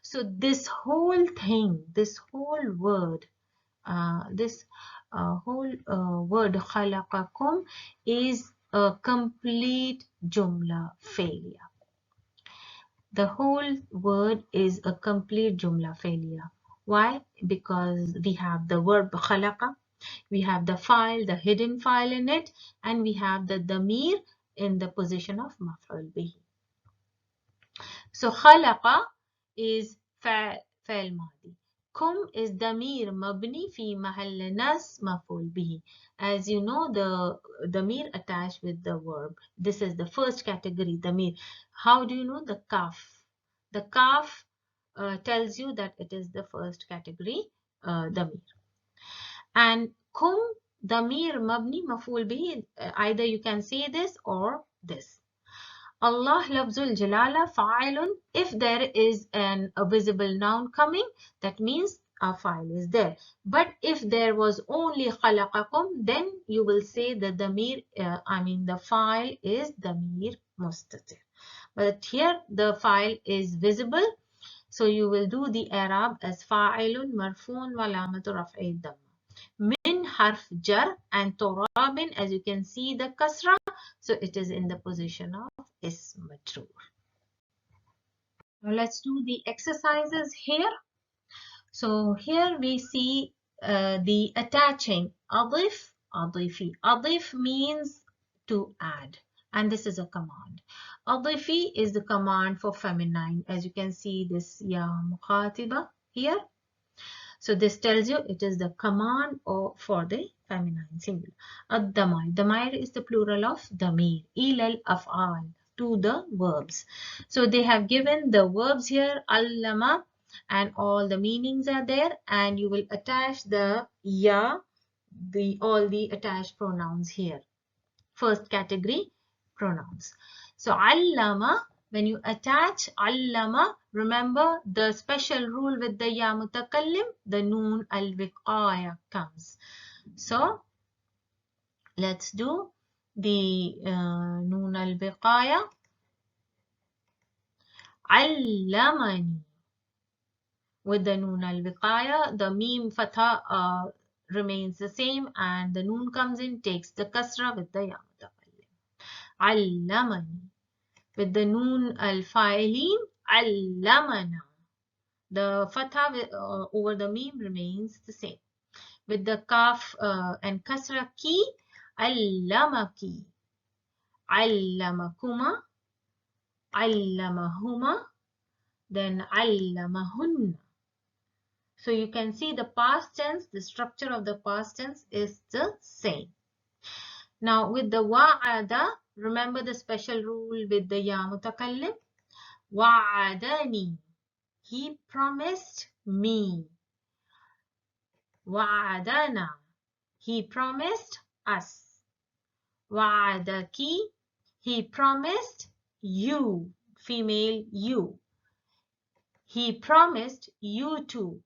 So this whole thing, this whole word, this whole word khalaqakum is a complete jumla failure. The whole word is a complete jumla failure. Why? Because we have the verb khalaqa, we have the file, the hidden file in it, and we have the damir in the position of maf'ul bihi. So khalaqa is fa'il madi. Kum is damir mabni fi mahall nas maf'ul bihi. As you know, the damir attached with the verb. This is the first category, damir. How do you know? The kaf. The kaf tells you that it is the first category, damir. And kum, damir mabni maf'ul bihi. Either you can say this or this. Allah lafzul jalala fa'ilun. If there is a visible noun coming, that means a file is there. But if there was only khalaqakum, then you will say that the file is damir mustatir. But here the file is visible, so you will do the i'rab as fa'ilun marfuun wa alamatu raf'i damma. Min harf jar, and turabin, as you can see the kasra, so it is in the position of ism majroor. Now let's do the exercises here. So here we see the attaching adif, adifi. Adif means to add, and this is a command. Adifi is the command for feminine, as you can see this ya mukhatiba here. So this tells you it is the command for the feminine singular. Ad-damair. Damair is the plural of damir. Ilal af'al, to the verbs. So they have given the verbs here, allama, and all the meanings are there, and you will attach the ya, all the attached pronouns here. First category pronouns. So allama, when you attach allama, remember the special rule with the ya mutakallim, the noon al-wiqaya comes. So let's do the noon al-wiqaya. Allamani. With the noon al-wiqaya, the meme fatha remains the same, and the noon comes in, takes the kasra with the ya mutakallim. Allamani. With the noon al-fa'ilin, allamana. The fatha over the meme remains the same. With the kaf and kasra ki, allamaki. Allamakuma, allamahuma, then allamahunna. So you can see the past tense, the structure of the past tense is the same. Now with the wa'ada, remember the special rule with the ya mutakallim? Wa'adani, he promised me. Wa'adana, he promised us. Wa'adaki, he promised you, female you. He promised you too.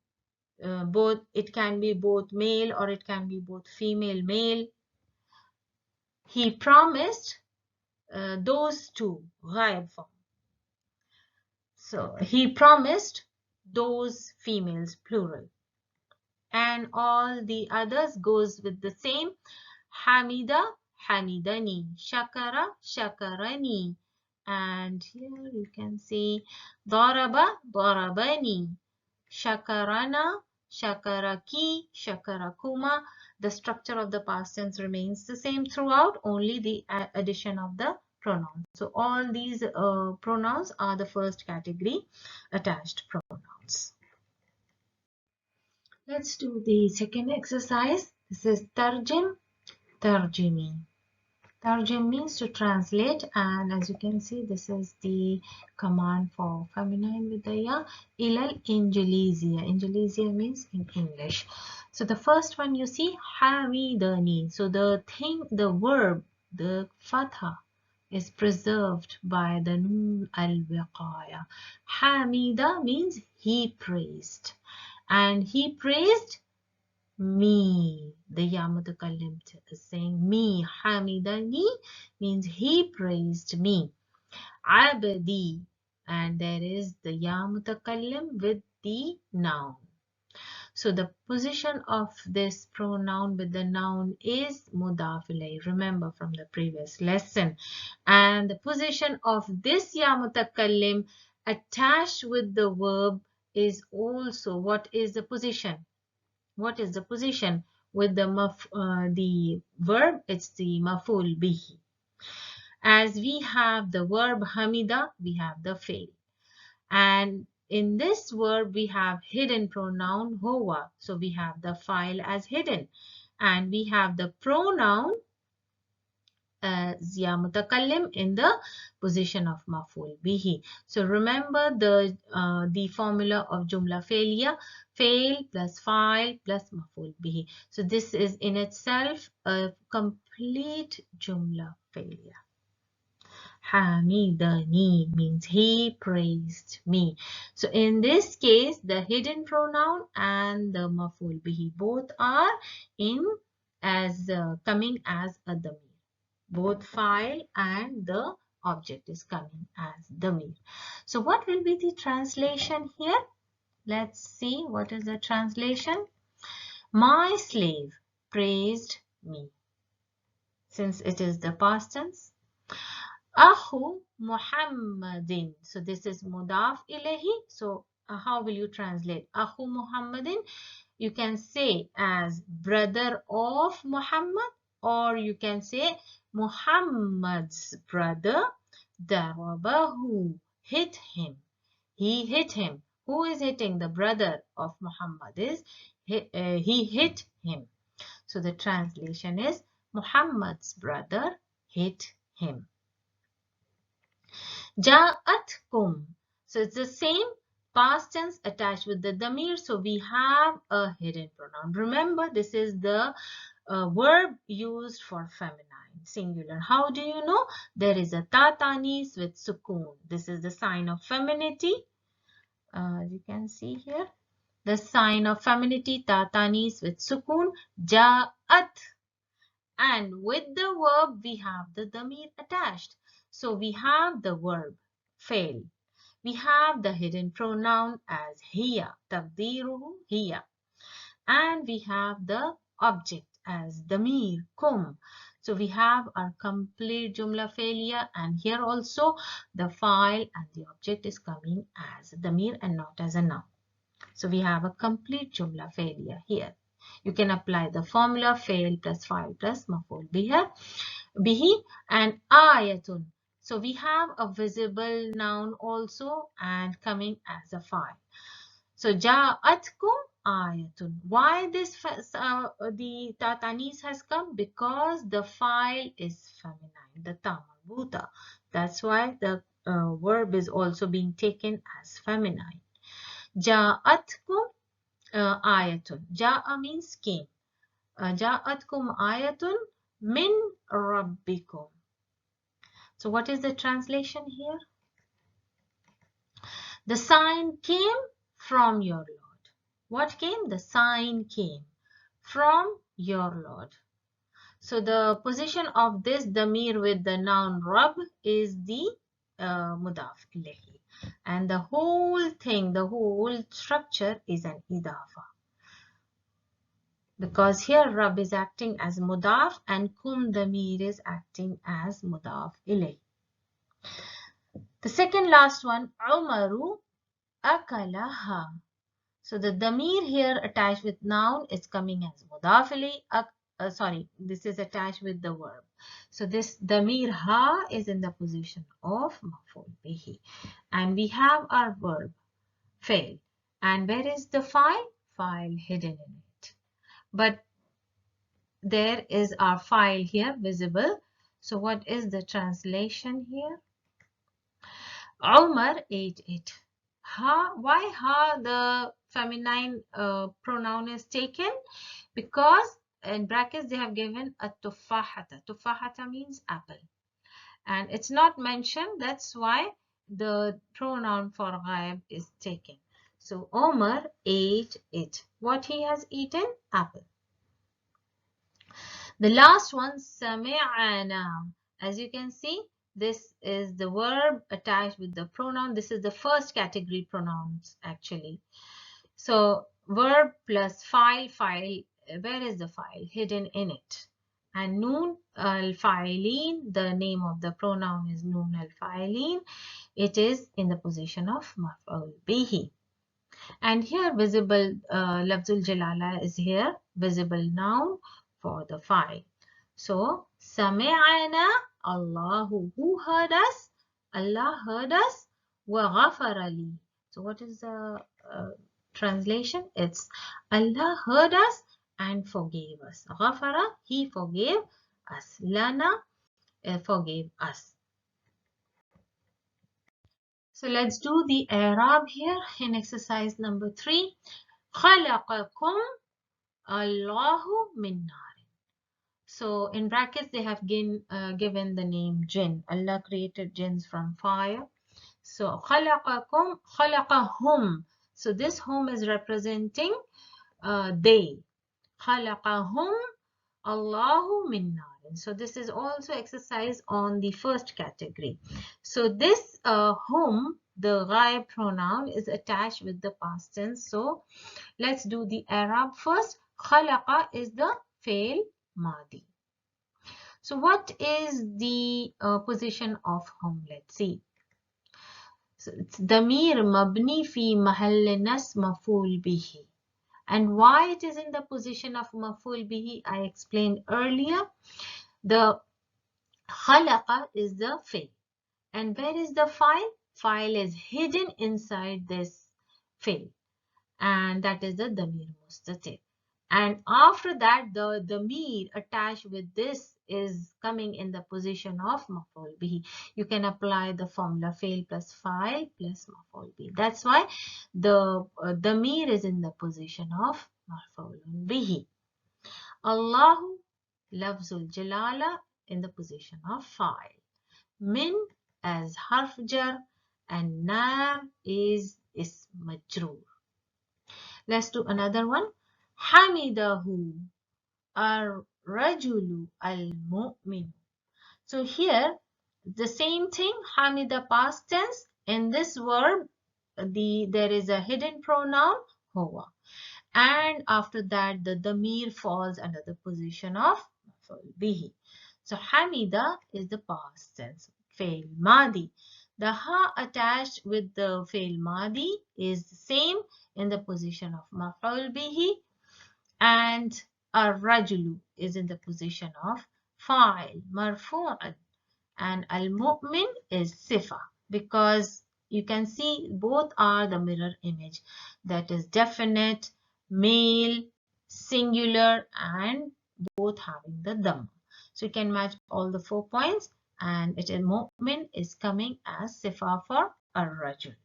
Both, it can be both male or it can be both female male. He promised those two, ghaib form. So he promised those females, plural. And all the others goes with the same. Hamida, hamidani. Shakara, shakarani. And here you can see daraba, darabani. Shakarana, shakaraki, shakarakuma. The structure of the past tense remains the same throughout, only the addition of the pronouns. So all these pronouns are the first category, attached pronouns. Let's do the second exercise. This is tarjim, tarjimi. Tarjim means to translate, and as you can see, this is the command for feminine with the ya. Ilal Injilizia. Injilizia means in English. So the first one you see, hamidani. So the thing, the verb, the fatha is preserved by the nun al-wiqaya. Hamida means he praised. And he praised me. The ya mutakallim is saying me. Hamidani means he praised me. Abdi, and there is the ya mutakallim with the noun. So the position of this pronoun with the noun is mudaf ilayh. Remember from the previous lesson. And the position of this ya mutakallim attached with the verb is also, what is the position? What is the position with the verb? It's the maf'ul bihi. As we have the verb hamida, we have the fail. And in this verb, we have hidden pronoun huwa. So we have the file as hidden. And we have the pronoun ya mutakallim in the position of maf'ul bihi. So remember the formula of jumla failure, fail plus file plus maf'ul bihi. So this is in itself a complete jumla failure. Hamidani means he praised me. So in this case, the hidden pronoun and the maf'ul bihi both are in as coming as a damir. Both file and the object is coming as damir. So what will be the translation here? Let's see what is the translation. My slave praised me. Since it is the past tense. Ahu Muhammadin. So this is mudaf ilayhi. So how will you translate? Ahu Muhammadin. You can say as brother of Muhammad, or you can say Muhammad's brother. Darabahu, hit him. He hit him. Who is hitting? The brother of Muhammad is he hit him. So the translation is Muhammad's brother hit him. Ja'atkum. So it's the same past tense attached with the damir. So we have a hidden pronoun. Remember, this is the verb used for feminine, singular. How do you know? There is a tatanis with sukoon. This is the sign of femininity. You can see here. The sign of femininity, tatanis with sukoon. Ja'at. And with the verb, we have the damir attached. So we have the verb, fail. We have the hidden pronoun as hiya, taqdiruhu hiya. And we have the object as damir, kum. So we have our complete jumla failure, and here also the file and the object is coming as damir and not as a noun. So we have a complete jumla failure here. You can apply the formula fail plus file plus maf'ul bihi. bihi, and ayatun. So we have a visible noun also and coming as a file. So ja'atkum ayatun. Why this the tatanis has come? Because the file is feminine, the ta marbuta. That's why the verb is also being taken as feminine. Ja'atkum ayatun. Ja'a means came. Ja'atkum ayatun min rabbikum. So what is the translation here? The sign came from your Lord. What came? The sign came from your Lord. So the position of this damir with the noun Rabb is the mudaf ilayhi. And the whole thing, the whole structure is an idafa. Because here Rabb is acting as mudaf and kum damir is acting as mudaf ilayhi. The second last one, Umaru akalaha. So the damir here attached with noun is coming as mudaf ilayhi. This is attached with the verb. So this damir ha is in the position of maf'ul bihi. And we have our verb fail. And where is the file? File hidden in it. But there is our file here visible. So what is the translation here? Umar ate it. Ha, why ha the feminine pronoun is taken? Because in brackets they have given a tufahata. Tufahata means apple. And it's not mentioned. That's why the pronoun for ghaib is taken. So Omar ate it. What he has eaten? Apple. The last one, sami'ana. As you can see, this is the verb attached with the pronoun. This is the first category pronouns actually. So verb plus file, where is the file? Hidden in it. And noon al-fa'ilin, the name of the pronoun is noon al-fa'ilin. It is in the position of maf'ul bihi. And here visible lafzul jalala is here, visible noun for the file. So sami'ana, Allahu, who heard us? Allah heard us. Wa ghafara li. So what is the translation? It's Allah heard us and forgave us. Ghafara, he forgave us. Lana, forgave us. So let's do the i'rab here in exercise number 3. خَلَقَكُمْ اللَّهُ مِنْ نَارٍ. So in brackets they have given the name jinn. Allah created jinns from fire. So خَلَقَكُمْ خَلَقَهُمْ. So this hum is representing they. خَلَقَهُمْ اللَّهُ مِنْ نَارٍ. So this is also exercise on the first category. So this whom, the ghaib pronoun, is attached with the past tense. So let's do the i'rab first. Khalaqa is the fail madi. So what is the position of whom? Let's see. So it's damir mabni fi mahall nas maf'ul bihi. And why it is in the position of maf'ul bihi, I explained earlier. The khalaqa is the fail. And where is the file? File is hidden inside this fail. And that is the damir mustatir. And after that, the damir attached with this is coming in the position of maf'ul bihi. You can apply the formula fail plus file plus maf'ul bihi. That's why the damir is in the position of maf'ul bihi. Allahu lafzul jalala in the position of file. Min as harf jar and nar is majroor. Let's do another one. Hamidahu ar-rajulu al-mu'min. So here the same thing, hamida past tense. In this verb there is a hidden pronoun huwa. And after that the damir falls under the position of maf'ul bihi. So hamida is the past tense, fail madi. The ha attached with the fail madi is the same in the position of maf'ul bihi, and ar-rajulu is in the position of fa'il, marfu'an. And al-mu'min is sifa, because you can see both are the mirror image, that is definite, male, singular, and both having the dhamma. So you can match all the 4 points, and it is mu'min is coming as sifa for ar-rajul.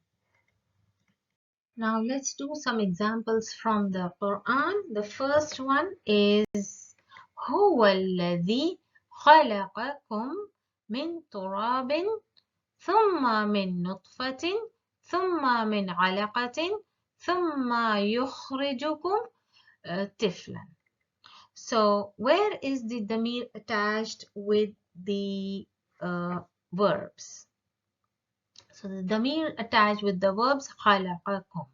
Now let's do some examples from the Quran. The first one is هو الذي خلقكم من تراب ثم من نطفة ثم من علقة ثم يخرجكم طفلا. So where is the damir attached with the verbs? So the damir attached with the verbs خلقكم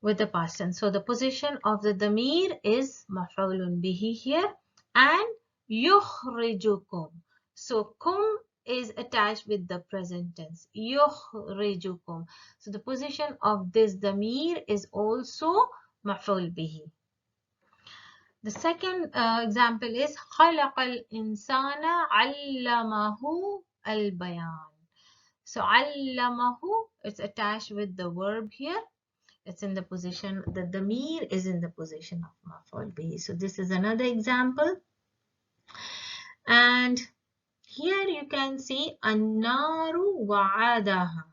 with the past tense. So the position of the damir is maf'ulun bihi here, and yukhrijukum. So kum is attached with the present tense, yukhrijukum. So the position of this damir is also maf'ul bihi. The second example is خلق الإنسان علمه البيان. So علمه, it's attached with the verb here. It's in the position, the damir is in the position of maf'ul bihi. So this is another example. And here you can see an-naru wa'adaha.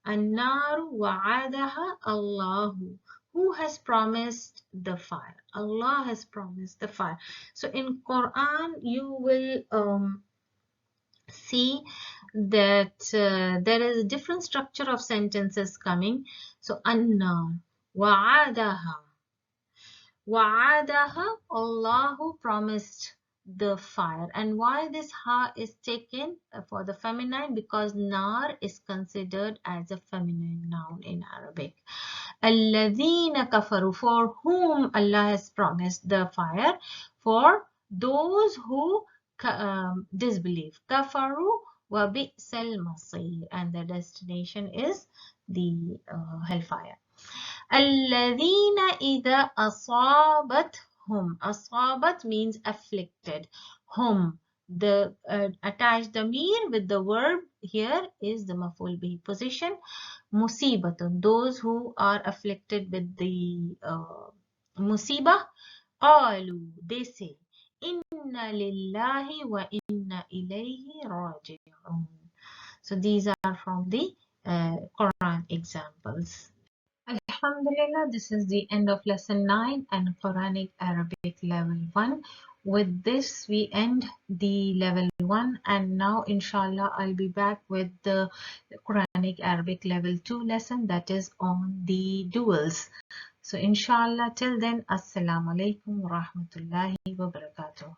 An-naru wa'adaha Allahu. Who has promised the fire? Allah has promised the fire. So in Quran you will see that there is a different structure of sentences coming. So an-nar wa'adaha. Wa'adaha, Allah who promised the fire. And why this ha is taken for the feminine? Because nar is considered as a feminine noun in Arabic. Alladhina kafaru, for whom Allah has promised the fire, for those who disbelieve. Kafaru wa bi'sal masir, and the destination is the hellfire. الذين إذا أصابتهم, أصابت means afflicted, hum, the attached damir with the verb here is the maf'ul bihi position. Musibatun, those who are afflicted with the musibah. Qalu, they say, inna lillahi wa inna ilayhi raji'un. So these are from the Quran examples. Alhamdulillah, this is the end of lesson 9 and Quranic Arabic level 1. With this, we end the level 1, and now inshallah I'll be back with the Quranic Arabic level 2 lesson, that is on the duals. So inshallah, till then, assalamu alaikum wa rahmatullahi wa barakatuh.